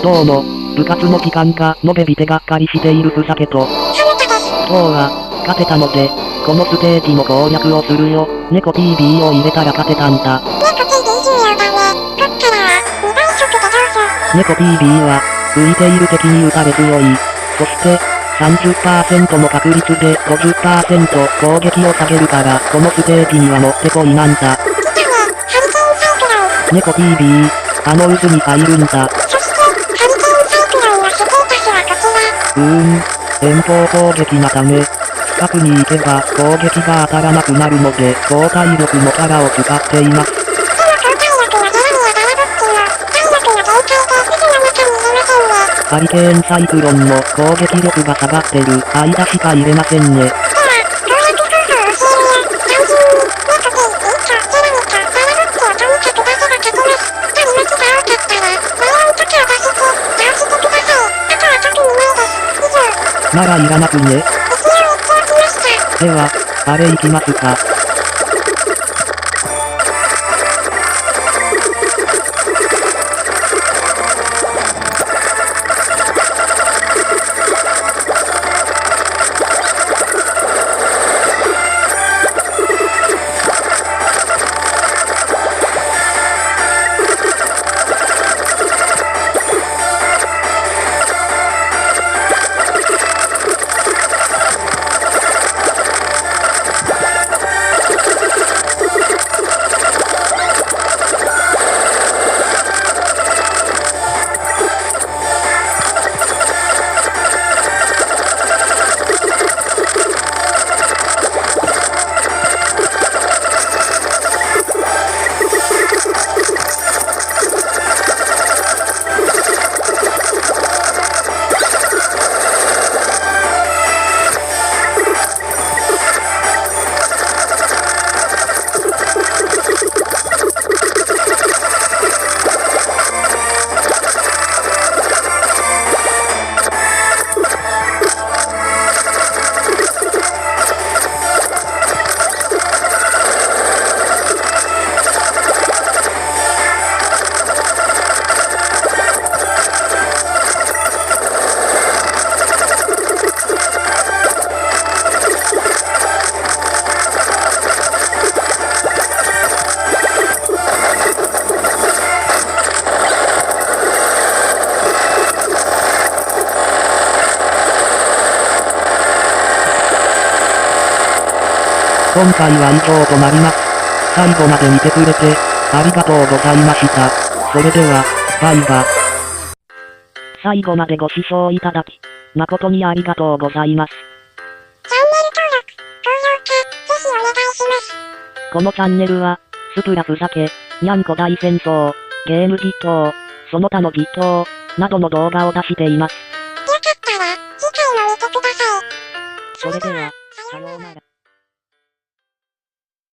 どうも、部活の時間か、のべびてがっかりしているふざけと。今日は、勝てたので、このステージの攻略をするよ。猫 TV を入れたら勝てたんだ。猫 TV は、浮いている敵に撃たれ強い。そして、30% の確率で 50% 攻撃を下げるから、このステージにはもってこいなんだ。猫 TV、あの渦に入るんだ。遠方攻撃なため、近くに行けば攻撃が当たらなくなるので、高体力のキャラを使っています。ハリケーンサイクロンの攻撃力が下がってる間しか入れませんね。ならいらなくね。では、あれ行きますか。今回は以上となります。最後まで見てくれて、ありがとうございました。それでは、バイバ。最後までご視聴いただき、誠にありがとうございます。チャンネル登録、高評価、ぜひお願いします。このチャンネルは、スプラふざけ、にゃんこ大戦争、ゲーム実況、その他の実況、などの動画を出しています。よかったら、次回も見てください。それでは、さようなら。